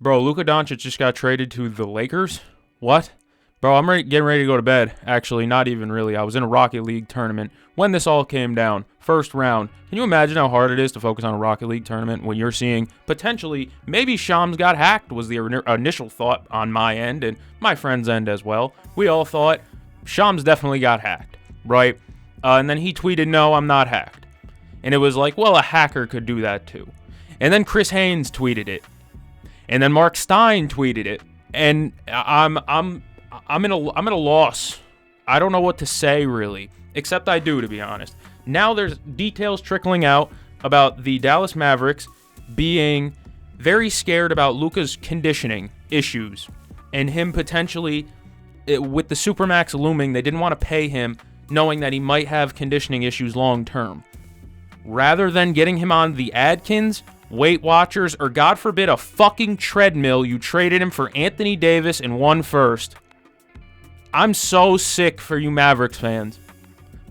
Bro, Luka Doncic just got traded to the Lakers? What? Bro, I'm getting ready to go to bed. Actually, not even really. I was in a Rocket League tournament when this all came down. First round. Can you imagine how hard it is to focus on a Rocket League tournament when you're seeing potentially maybe Shams got hacked was the initial thought on my end and my friend's end as well. We all thought Shams definitely got hacked, right? And then he tweeted, "No, I'm not hacked." And it was like, well, a hacker could do that too. And then Chris Haynes tweeted it. And then Mark Stein tweeted it. And I'm at a loss. I don't know what to say, really, except I do, to be honest. Now there's details trickling out about the Dallas Mavericks being very scared about Luka's conditioning issues and him potentially, with the Supermax looming, they didn't want to pay him knowing that he might have conditioning issues long term. Rather than getting him on the Adkins, Weight Watchers, or God forbid a fucking treadmill, you traded him for Anthony Davis and won first. I'm so sick for you Mavericks fans.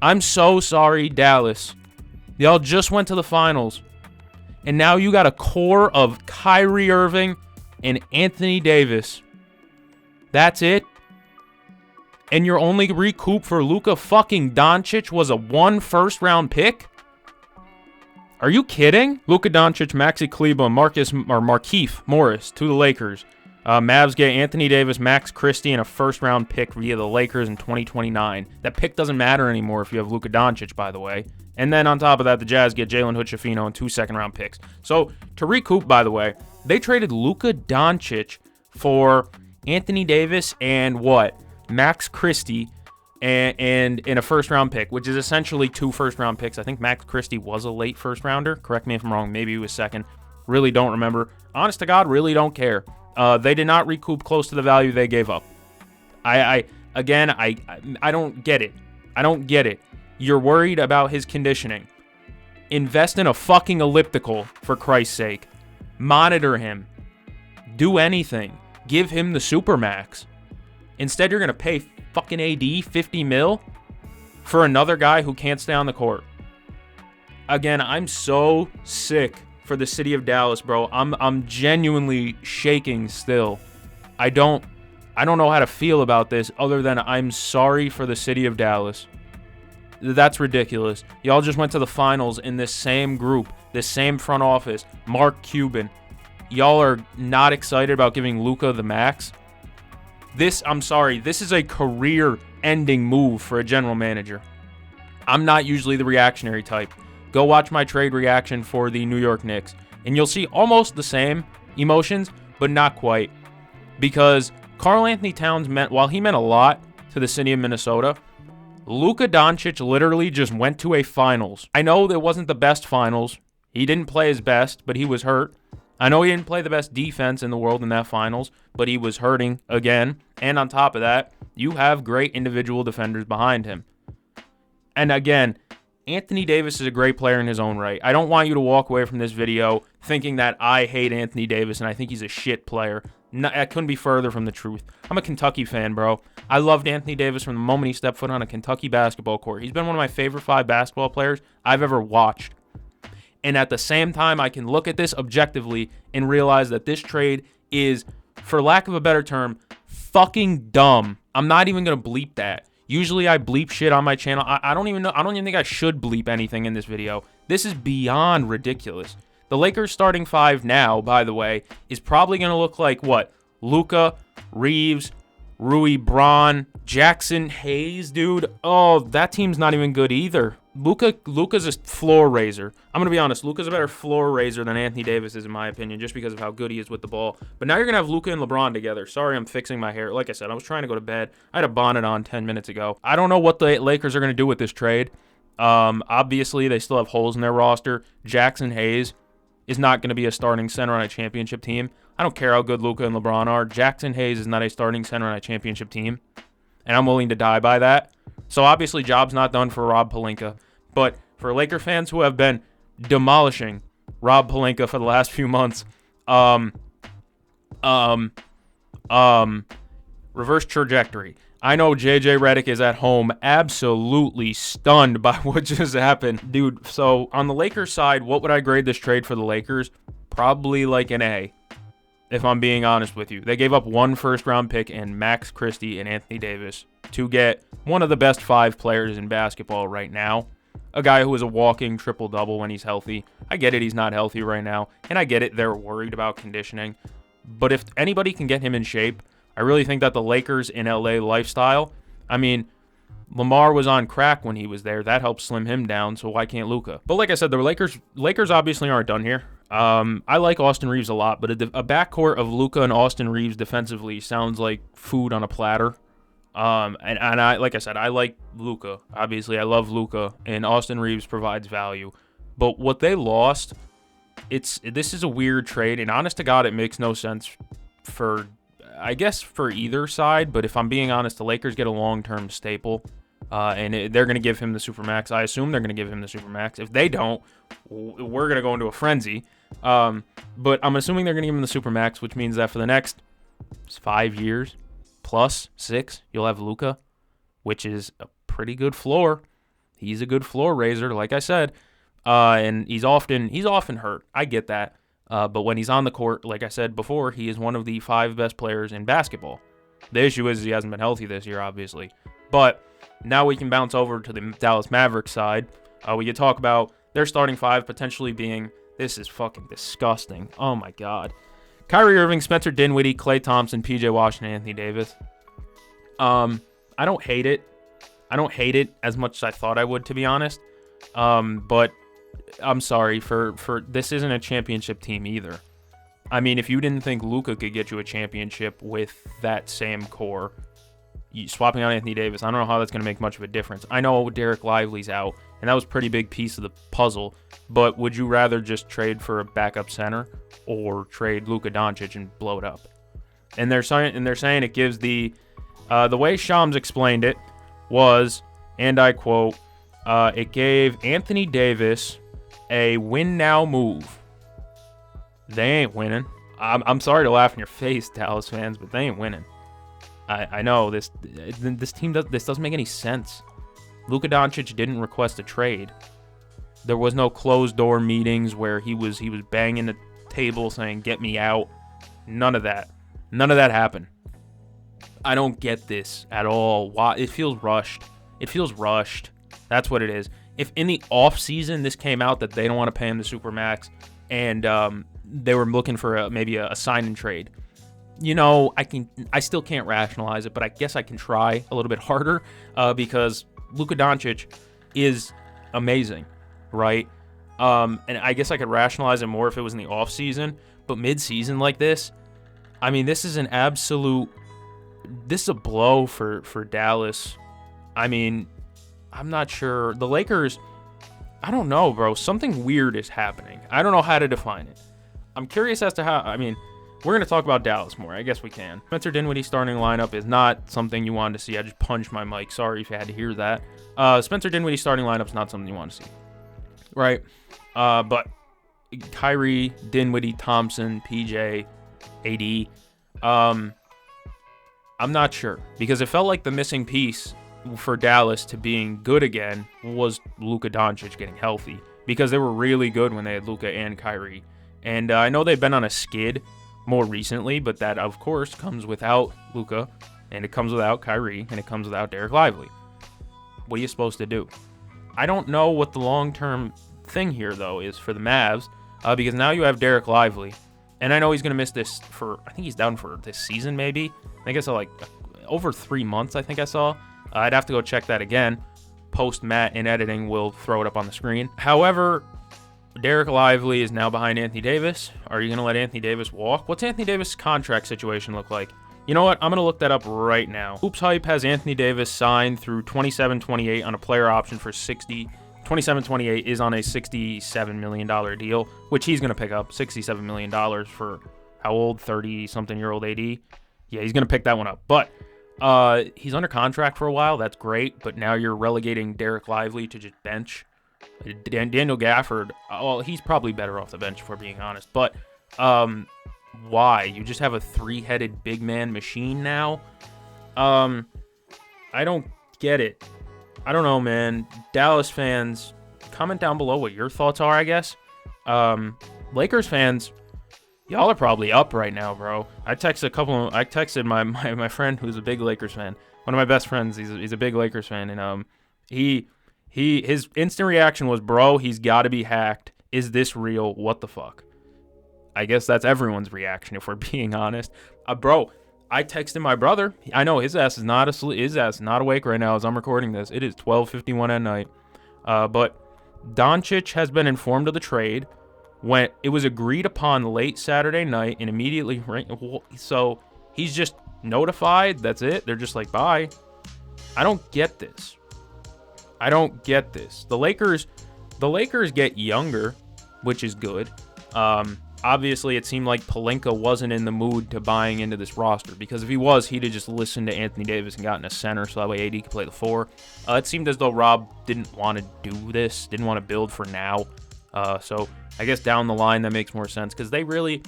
I'm so sorry, Dallas. Y'all just went to the finals. And now you got a core of Kyrie Irving and Anthony Davis. That's it? And your only recoup for Luka fucking Doncic was a 1 first-round pick? Are you kidding? Luka Doncic, Maxi Kleber, Markieff Morris to the Lakers. Mavs get Anthony Davis, Max Christie, and a first-round pick via the Lakers in 2029. That pick doesn't matter anymore if you have Luka Doncic, by the way. And then on top of that, the Jazz get Jalen Hood-Schifino and 2 second-round picks. So to recoup, by the way, they traded Luka Doncic for Anthony Davis and what? Max Christie and in a first-round pick, which is essentially 2 first-round picks. I think Max Christie was a late first-rounder. Correct me if I'm wrong. Maybe he was second. Really don't remember. Honest to God, really don't care. They did not recoup close to the value they gave up. I don't get it. I don't get it. You're worried about his conditioning. Invest in a fucking elliptical, for Christ's sake. Monitor him. Do anything. Give him the Supermax. Instead, you're going to pay fucking AD 50 mil for another guy who can't stay on the court. Again, I'm so sick for the city of Dallas, bro. I'm genuinely shaking still. I don't know how to feel about this other than I'm sorry for the city of Dallas. That's ridiculous. Y'all just went to the finals in this same group, this same front office. Mark Cuban. Y'all are not excited about giving Luka the max. I'm sorry, this is a career-ending move for a general manager. I'm not usually the reactionary type. Go watch my trade reaction for the New York Knicks, and you'll see almost the same emotions, but not quite. Because Karl Anthony Towns while he meant a lot to the city of Minnesota, Luka Doncic literally just went to a finals. I know it wasn't the best finals. He didn't play his best, but he was hurt. I know he didn't play the best defense in the world in that finals, but he was hurting again. And on top of that, you have great individual defenders behind him. And again, Anthony Davis is a great player in his own right. I don't want you to walk away from this video thinking that I hate Anthony Davis and I think he's a shit player. No, that couldn't be further from the truth. I'm a Kentucky fan, bro. I loved Anthony Davis from the moment he stepped foot on a Kentucky basketball court. He's been one of my favorite 5 basketball players I've ever watched. And at the same time, I can look at this objectively and realize that this trade is, for lack of a better term, fucking dumb. I'm not even going to bleep that. Usually I bleep shit on my channel. I don't even know. I don't even think I should bleep anything in this video. This is beyond ridiculous. The Lakers starting 5 now, by the way, is probably going to look like what? Luka, Reeves, Rui Braun, Jackson Hayes, dude. Oh, that team's not even good either. Luka's a floor raiser. I'm going to be honest. Luka's a better floor raiser than Anthony Davis is, in my opinion, just because of how good he is with the ball. But now you're going to have Luka and LeBron together. Sorry, I'm fixing my hair. Like I said, I was trying to go to bed. I had a bonnet on 10 minutes ago. I don't know what the Lakers are going to do with this trade. Obviously, they still have holes in their roster. Jackson Hayes is not going to be a starting center on a championship team. I don't care how good Luka and LeBron are. Jackson Hayes is not a starting center on a championship team. And I'm willing to die by that. So obviously, job's not done for Rob Pelinka. But for Laker fans who have been demolishing Rob Pelinka for the last few months, reverse trajectory. I know JJ Redick is at home absolutely stunned by what just happened. Dude, so on the Lakers side, what would I grade this trade for the Lakers? Probably like an A. if I'm being honest with you. They gave up 1 first-round pick and Max Christie and Anthony Davis to get one of the best 5 players in basketball right now. A guy who is a walking triple-double when he's healthy. I get it, he's not healthy right now, and I get it, they're worried about conditioning. But if anybody can get him in shape, I really think that the Lakers in LA lifestyle, I mean, Lamar was on crack when he was there. That helped slim him down, so why can't Luka? But like I said, the Lakers obviously aren't done here. I like Austin Reeves a lot, but a backcourt of Luka and Austin Reeves defensively sounds like food on a platter. And I, like I said, I like Luka. Obviously, I love Luka, and Austin Reeves provides value. But what they lost, this is a weird trade, and honest to God, it makes no sense for, I guess, for either side. But if I'm being honest, the Lakers get a long-term staple, and they're going to give him the Supermax. I assume they're going to give him the Supermax. If they don't, we're going to go into a frenzy. But I'm assuming they're going to give him the Supermax, which means that for the next 5 years, plus 6, you'll have Luka, which is a pretty good floor. He's a good floor raiser, like I said. And he's often hurt. I get that. But when he's on the court, like I said before, he is one of the 5 best players in basketball. The issue is he hasn't been healthy this year, obviously. But now we can bounce over to the Dallas Mavericks side. We could talk about their starting 5 potentially being, this is fucking disgusting. Oh, my God. Kyrie Irving, Spencer Dinwiddie, Klay Thompson, PJ Washington, Anthony Davis. I don't hate it. I don't hate it as much as I thought I would, to be honest. But I'm sorry, for this isn't a championship team either. I mean, if you didn't think Luka could get you a championship with that same core, swapping out Anthony Davis, I don't know how that's going to make much of a difference. I know Derek Lively's out, and that was a pretty big piece of the puzzle, but would you rather just trade for a backup center or trade Luka Doncic and blow it up? And they're saying it gives the way Shams explained it was, and I quote, it gave Anthony Davis a win-now move. They ain't winning. I'm sorry to laugh in your face, Dallas fans, but they ain't winning. I know this team doesn't make any sense. Luka Doncic didn't request a trade. There was no closed-door meetings where he was banging the table saying, "Get me out." None of that. None of that happened. I don't get this at all. Why? It feels rushed. It feels rushed. That's what it is. If in the offseason this came out that they don't want to pay him the Supermax and they were looking for maybe a sign and trade, I still can't rationalize it, but I guess I can try a little bit harder because Luka Doncic is amazing, right? And I guess I could rationalize it more if it was in the offseason, but mid-season like this, I mean, this is a blow for Dallas. I mean, I'm not sure. The Lakers, I don't know, bro. Something weird is happening. I don't know how to define it. I'm curious as to how, I mean, we're going to talk about Dallas more. I guess we can. Spencer Dinwiddie starting lineup is not something you wanted to see. I just punched my mic. Sorry if you had to hear that. Spencer Dinwiddie starting lineup is not something you want to see. Right? But Kyrie, Dinwiddie, Thompson, PJ, AD, I'm not sure. Because it felt like the missing piece for Dallas to being good again was Luka Doncic getting healthy, because they were really good when they had Luka and Kyrie. And I know they've been on a skid more recently, but that, of course, comes without Luka, and it comes without Kyrie, and it comes without Derek Lively. What are you supposed to do? I don't know what the long-term thing here, though, is for the Mavs, because now you have Derek Lively, and I know he's going to miss this for, I think he's down for this season, maybe. I think I saw, over 3 months, I think I saw. I'd have to go check that again. Post-Matt in editing will throw it up on the screen. However, Derek Lively is now behind Anthony Davis. Are you going to let Anthony Davis walk? What's Anthony Davis' contract situation look like? You know what? I'm going to look that up right now. Hoops Hype has Anthony Davis signed through 27-28 on a player option for 60. 27-28 is on a $67 million deal, which he's going to pick up. $67 million for how old? 30-something-year-old AD? Yeah, he's going to pick that one up. But he's under contract for a while. That's great. But now you're relegating Derek Lively to just bench. Daniel Gafford, well, he's probably better off the bench if we're being honest. But why? You just have a 3-headed big man machine now? I don't get it. I don't know, man. Dallas fans, comment down below what your thoughts are, I guess. Lakers fans, Y'all are probably up right now, bro. I texted my friend who's a big Lakers fan. One of my best friends. He's a big Lakers fan, and his instant reaction was, "Bro, he's got to be hacked. Is this real? What the fuck?" I guess that's everyone's reaction if we're being honest. Bro, I texted my brother. I know his ass is not asleep. His ass is not awake right now as I'm recording this. It is 12:51 at night. But Doncic has been informed of the trade when it was agreed upon late Saturday night and immediately. So he's just notified. That's it. They're just like, bye. I don't get this. The Lakers get younger, which is good. Obviously, it seemed like Pelinka wasn't in the mood to buying into this roster, because if he was, he'd have just listened to Anthony Davis and gotten a center so that way AD could play the 4. It seemed as though Rob didn't want to do this, didn't want to build for now. So I guess down the line that makes more sense, because they really,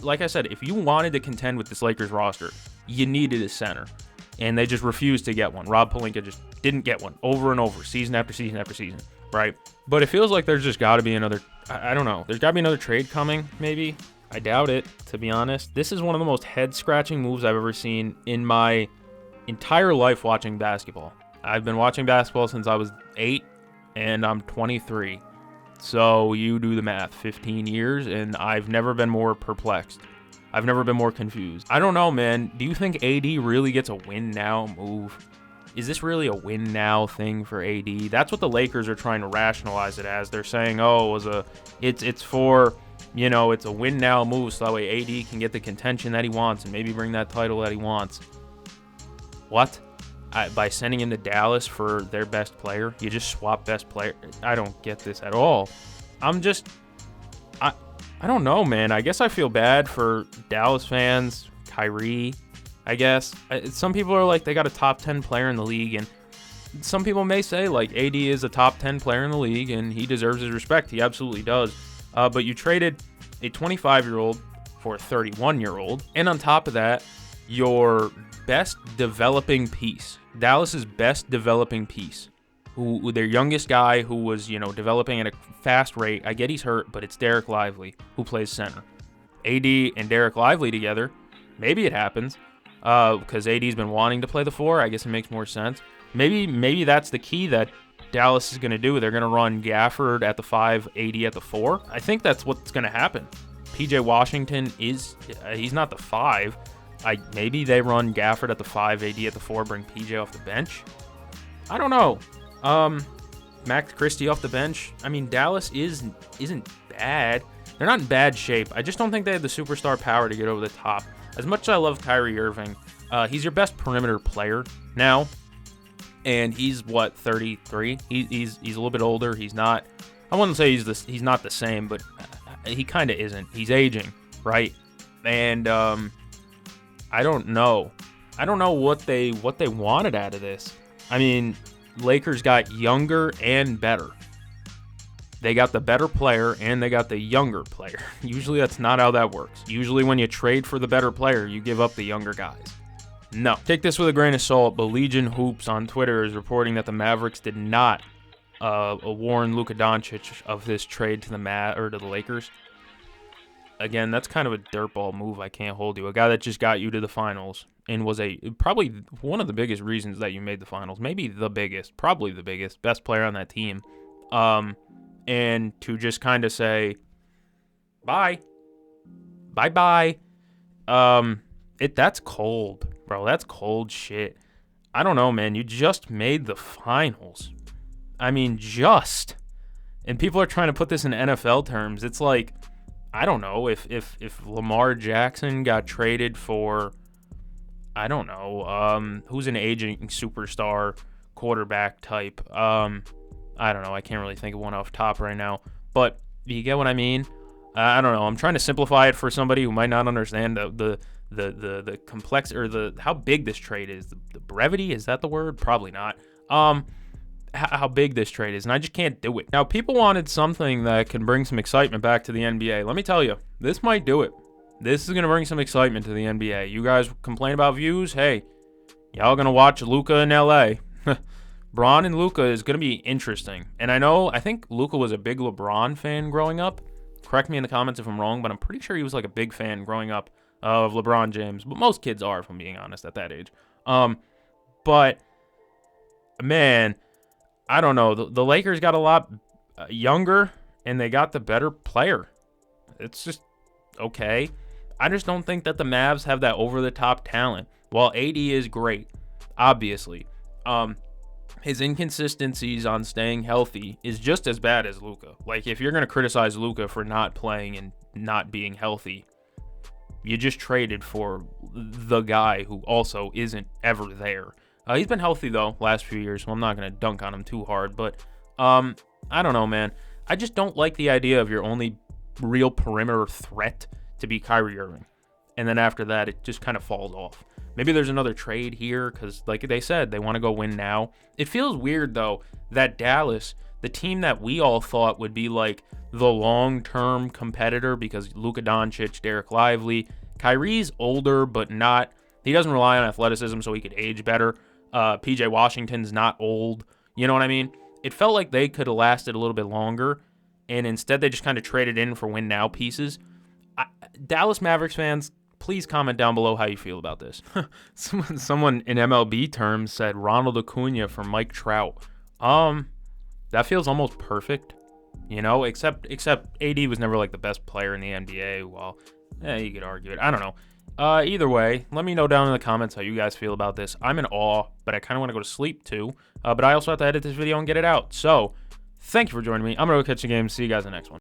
like I said, if you wanted to contend with this Lakers roster, you needed a center, and they just refused to get one. Rob Pelinka just didn't get one over and over, season after season after season, right? But it feels like there's just got to be another. I don't know. There's got to be another trade coming, maybe. I doubt it, to be honest. This is one of the most head-scratching moves I've ever seen in my entire life watching basketball. I've been watching basketball since I was 8, and I'm 23. So you do the math. 15 years, and I've never been more perplexed. I've never been more confused. I don't know, man. Do you think AD really gets a win-now move? Is this really a win-now thing for AD? That's what the Lakers are trying to rationalize it as. They're saying, oh, it's for, it's a win-now move so that way AD can get the contention that he wants and maybe bring that title that he wants. What? By sending him to Dallas for their best player? You just swap best player? I don't get this at all. I don't know, man. I guess I feel bad for Dallas fans, Kyrie, I guess. Some people are like, they got a top 10 player in the league, and some people may say, like, AD is a top 10 player in the league, and he deserves his respect. He absolutely does. But you traded a 25-year-old for a 31-year-old, and on top of that, your best developing piece, Dallas's best developing piece, who their youngest guy who was, developing at a fast rate. I get he's hurt, but it's Derek Lively who plays center. AD and Derek Lively together, maybe it happens. Because AD's been wanting to play the 4. I guess it makes more sense. Maybe that's the key that Dallas is going to do. They're going to run Gafford at the 5, AD at the 4. I think that's what's going to happen. PJ Washington he's not the 5. Maybe they run Gafford at the 5, AD at the 4, bring PJ off the bench. I don't know. Max Christie off the bench. I mean, Dallas isn't bad. They're not in bad shape. I just don't think they have the superstar power to get over the top. As much as I love Kyrie Irving, he's your best perimeter player now, and he's 33. He's a little bit older. He's not. I wouldn't say he's not the same, but he kind of isn't. He's aging, right? And I don't know. I don't know what they wanted out of this. I mean, Lakers got younger and better. They got the better player, and they got the younger player. Usually that's not how that works. Usually when you trade for the better player, you give up the younger guys. No. Take this with a grain of salt, but Legion Hoops on Twitter is reporting that the Mavericks did not warn Luka Doncic of this trade to the Lakers. Again, that's kind of a dirtball move. I can't hold you. A guy that just got you to the finals and was probably one of the biggest reasons that you made the finals. Maybe the biggest, probably the biggest, best player on that team. And to just kind of say, bye. That's cold, bro. That's cold shit. I don't know, man. You just made the finals. I mean, just. And people are trying to put this in NFL terms. It's like, I don't know, if Lamar Jackson got traded for, I don't know, who's an aging superstar quarterback type. I don't know. I can't really think of one off top right now. But you get what I mean? I don't know. I'm trying to simplify it for somebody who might not understand the complex or how big this trade is. The brevity, is that the word? Probably not. How big this trade is, and I just can't do it. Now, people wanted something that can bring some excitement back to the NBA. Let me tell you, this might do it. This is going to bring some excitement to the NBA. You guys complain about views? Hey, y'all going to watch Luka in LA. Bron and Luka is going to be interesting. And I think Luka was a big LeBron fan growing up. Correct me in the comments if I'm wrong, but I'm pretty sure he was like a big fan growing up of LeBron James. But most kids are, if I'm being honest, at that age. But man, I don't know. The Lakers got a lot younger, and they got the better player. It's just okay. I just don't think that the Mavs have that over-the-top talent. While AD is great, obviously, his inconsistencies on staying healthy is just as bad as Luka. Like, if you're going to criticize Luka for not playing and not being healthy, you just traded for the guy who also isn't ever there. He's been healthy, though, last few years, so I'm not going to dunk on him too hard. But I don't know, man. I just don't like the idea of your only real perimeter threat to be Kyrie Irving. And then after that, it just kind of falls off. Maybe there's another trade here because, like they said, they want to go win now. It feels weird, though, that Dallas, the team that we all thought would be like the long-term competitor because Luka Doncic, Derek Lively, Kyrie's older, but not. He doesn't rely on athleticism, so he could age better. PJ Washington's not old. You know what I mean? It felt like they could have lasted a little bit longer, and instead they just kind of traded in for win now pieces. Dallas Mavericks fans, please comment down below how you feel about this. Someone in MLB terms said Ronald Acuna for Mike Trout. That feels almost perfect, you know, except AD was never like the best player in the NBA. Well, you could argue it. I don't know. Either way, let me know down in the comments how you guys feel about this. I'm in awe, but I kind of want to go to sleep too. But I also have to edit this video and get it out. So, thank you for joining me. I'm going to go catch the game. See you guys in the next one.